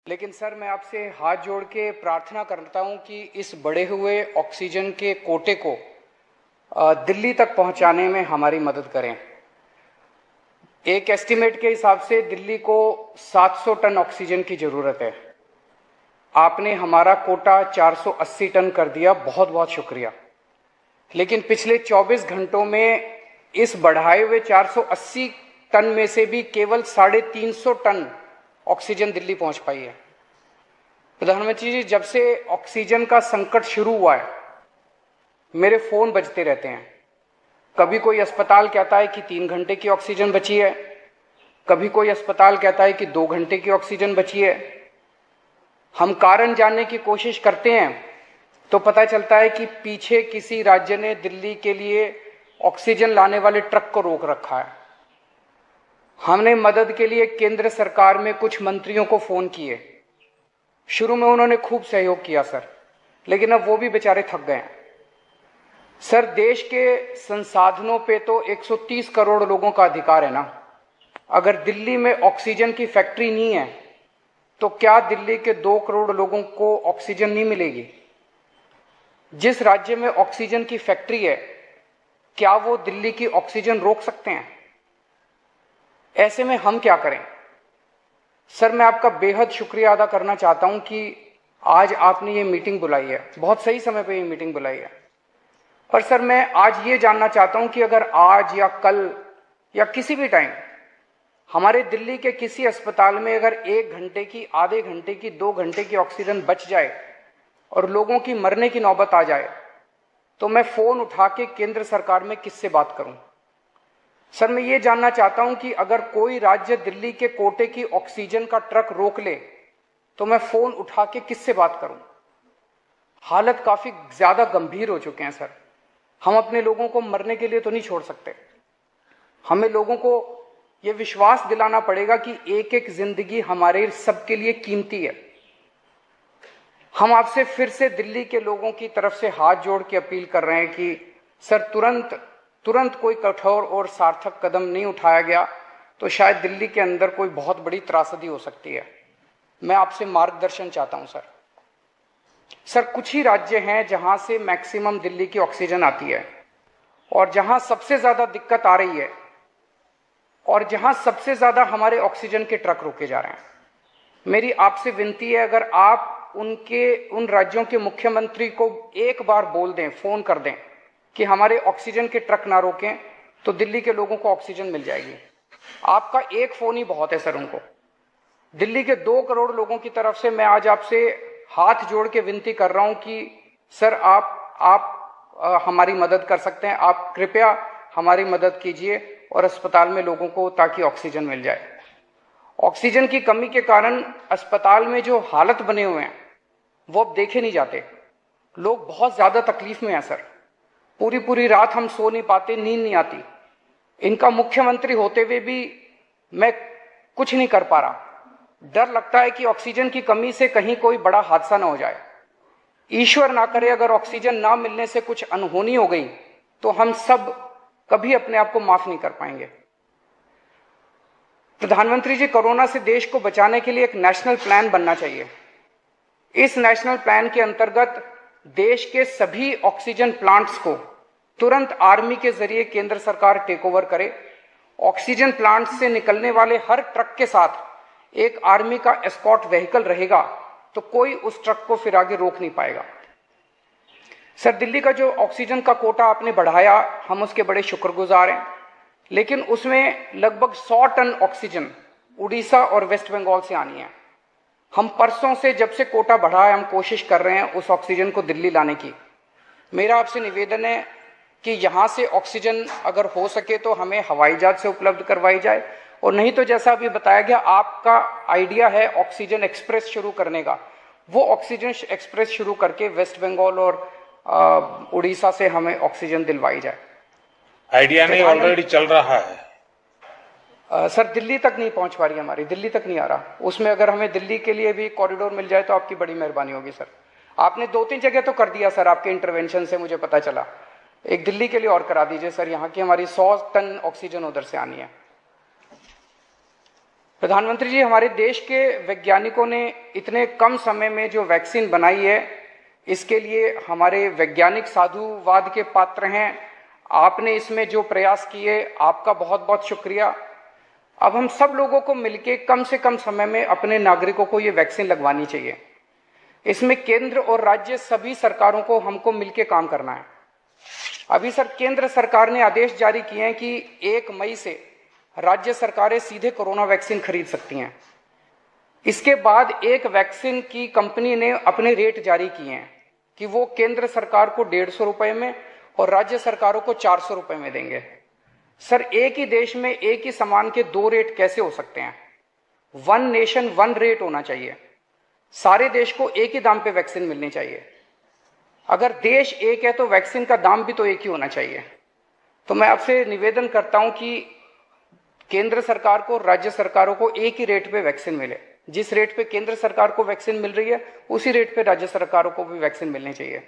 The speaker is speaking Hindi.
लेकिन सर मैं आपसे हाथ जोड़ के प्रार्थना करता हूं कि इस बढ़े हुए ऑक्सीजन के कोटे को दिल्ली तक पहुंचाने में हमारी मदद करें। एक एस्टीमेट के हिसाब से दिल्ली को 700 टन ऑक्सीजन की जरूरत है। आपने हमारा कोटा 480 टन कर दिया, बहुत बहुत शुक्रिया। लेकिन पिछले 24 घंटों में इस बढ़ाए हुए 480 टन में से भी केवल 350 टन ऑक्सीजन दिल्ली पहुंच पाई है। प्रधानमंत्री जी, जब से ऑक्सीजन का संकट शुरू हुआ है मेरे फोन बजते रहते हैं। कभी कोई अस्पताल कहता है कि 3 घंटे की ऑक्सीजन बची है, कभी कोई अस्पताल कहता है कि 2 घंटे की ऑक्सीजन बची है। हम कारण जानने की कोशिश करते हैं तो पता चलता है कि पीछे किसी राज्य ने दिल्ली के लिए ऑक्सीजन लाने वाले ट्रक को रोक रखा है। हमने मदद के लिए केंद्र सरकार में कुछ मंत्रियों को फोन किए। शुरू में उन्होंने खूब सहयोग किया सर, लेकिन अब वो भी बेचारे थक गए हैं। सर, देश के संसाधनों पे तो 130 करोड़ लोगों का अधिकार है ना। अगर दिल्ली में ऑक्सीजन की फैक्ट्री नहीं है तो क्या दिल्ली के 2 करोड़ लोगों को ऑक्सीजन नहीं मिलेगी? जिस राज्य में ऑक्सीजन की फैक्ट्री है, क्या वो दिल्ली की ऑक्सीजन रोक सकते हैं? ऐसे में हम क्या करें? सर, मैं आपका बेहद शुक्रिया अदा करना चाहता हूं कि आज आपने ये मीटिंग बुलाई है, बहुत सही समय पे ये मीटिंग बुलाई है। पर सर, मैं आज ये जानना चाहता हूं कि अगर आज या कल या किसी भी टाइम हमारे दिल्ली के किसी अस्पताल में अगर 1 घंटे की, आधे घंटे की, 2 घंटे की ऑक्सीजन बच जाए और लोगों की मरने की नौबत आ जाए तो मैं फोन उठा के केंद्र सरकार में किससे बात करूं? सर, मैं ये जानना चाहता हूं कि अगर कोई राज्य दिल्ली के कोटे की ऑक्सीजन का ट्रक रोक ले तो मैं फोन उठा के किससे बात करूं? हालत काफी ज्यादा गंभीर हो चुके हैं सर। हम अपने लोगों को मरने के लिए तो नहीं छोड़ सकते। हमें लोगों को यह विश्वास दिलाना पड़ेगा कि एक एक जिंदगी हमारे सबके लिए कीमती है। हम आपसे फिर से दिल्ली के लोगों की तरफ से हाथ जोड़ के अपील कर रहे हैं कि सर, तुरंत कोई कठोर और सार्थक कदम नहीं उठाया गया तो शायद दिल्ली के अंदर कोई बहुत बड़ी त्रासदी हो सकती है। मैं आपसे मार्गदर्शन चाहता हूं सर। सर, कुछ ही राज्य हैं जहां से मैक्सिमम दिल्ली की ऑक्सीजन आती है और जहां सबसे ज्यादा दिक्कत आ रही है और जहां सबसे ज्यादा हमारे ऑक्सीजन के ट्रक रोके जा रहे हैं। मेरी आपसे विनती है, अगर आप उन राज्यों के मुख्यमंत्री को एक बार बोल दें, फोन कर दें कि हमारे ऑक्सीजन के ट्रक ना रोकें तो दिल्ली के लोगों को ऑक्सीजन मिल जाएगी। आपका एक फोन ही बहुत है सर उनको। दिल्ली के 2 करोड़ लोगों की तरफ से मैं आज आपसे हाथ जोड़ के विनती कर रहा हूं कि सर, आप हमारी मदद कर सकते हैं। आप कृपया हमारी मदद कीजिए और अस्पताल में लोगों को, ताकि ऑक्सीजन मिल जाए। ऑक्सीजन की कमी के कारण अस्पताल में जो हालत बने हुए हैं वो अब देखे नहीं जाते। लोग बहुत ज्यादा तकलीफ में हैं सर। पूरी रात हम सो नहीं पाते, नींद नहीं आती। इनका मुख्यमंत्री होते हुए भी मैं कुछ नहीं कर पा रहा। डर लगता है कि ऑक्सीजन की कमी से कहीं कोई बड़ा हादसा ना हो जाए। ईश्वर ना करे, अगर ऑक्सीजन ना मिलने से कुछ अनहोनी हो गई तो हम सब कभी अपने आप को माफ नहीं कर पाएंगे। प्रधानमंत्री जी, कोरोना से देश को बचाने के लिए एक नेशनल प्लान बनना चाहिए। इस नेशनल प्लान के अंतर्गत देश के सभी ऑक्सीजन प्लांट्स को तुरंत आर्मी के जरिए केंद्र सरकार टेक ओवर करे। ऑक्सीजन प्लांट से निकलने वाले हर ट्रक के साथ एक आर्मी का एस्कॉर्ट व्हीकल रहेगा तो कोई उस ट्रक को फिर आगे रोक नहीं पाएगा। सर, दिल्ली का जो ऑक्सीजन का कोटा आपने बढ़ाया, हम उसके बड़े शुक्रगुजार हैं, लेकिन उसमें लगभग 100 टन ऑक्सीजन उड़ीसा और वेस्ट बंगाल से आनी है। हम परसों से, जब से कोटा बढ़ा है, हम कोशिश कर रहे हैं उस ऑक्सीजन को दिल्ली लाने की। मेरा आपसे निवेदन है कि यहां से ऑक्सीजन अगर हो सके तो हमें हवाई जहाज से उपलब्ध करवाई जाए, और नहीं तो जैसा अभी बताया गया, आपका आइडिया है ऑक्सीजन एक्सप्रेस शुरू करने का, वो ऑक्सीजन एक्सप्रेस शुरू करके वेस्ट बंगाल और उड़ीसा से हमें ऑक्सीजन दिलवाई जाए। आइडिया नहीं, ऑलरेडी चल रहा है। सर, दिल्ली तक नहीं पहुंच पा रही, हमारी दिल्ली तक नहीं आ रहा। उसमें अगर हमें दिल्ली के लिए भी कॉरिडोर मिल जाए तो आपकी बड़ी मेहरबानी होगी सर। आपने 2-3 जगह तो कर दिया सर, आपके इंटरवेंशन से मुझे पता चला। एक दिल्ली के लिए और करा दीजिए सर, यहाँ की हमारी 100 टन ऑक्सीजन उधर से आनी है। प्रधानमंत्री जी, हमारे देश के वैज्ञानिकों ने इतने कम समय में जो वैक्सीन बनाई है, इसके लिए हमारे वैज्ञानिक साधुवाद के पात्र हैं। आपने इसमें जो प्रयास किए, आपका बहुत बहुत शुक्रिया। अब हम सब लोगों को मिलकर कम से कम समय में अपने नागरिकों को ये वैक्सीन लगवानी चाहिए। इसमें केंद्र और राज्य सभी सरकारों को हमको मिलकर काम करना है। अभी सर केंद्र सरकार ने आदेश जारी किए हैं कि 1 मई से राज्य सरकारें सीधे कोरोना वैक्सीन खरीद सकती हैं। इसके बाद एक वैक्सीन की कंपनी ने अपने रेट जारी किए हैं कि वो केंद्र सरकार को 150 रुपए में और राज्य सरकारों को 400 रुपए में देंगे। सर, एक ही देश में एक ही सामान के 2 रेट कैसे हो सकते हैं? 1 नेशन 1 रेट होना चाहिए। सारे देश को एक ही दाम पे वैक्सीन मिलनी चाहिए। अगर देश एक है तो वैक्सीन का दाम भी तो एक ही होना चाहिए। तो मैं आपसे निवेदन करता हूं कि केंद्र सरकार को, राज्य सरकारों को एक ही रेट पे वैक्सीन मिले। जिस रेट पे केंद्र सरकार को वैक्सीन मिल रही है, उसी रेट पे राज्य सरकारों को भी वैक्सीन मिलनी चाहिए।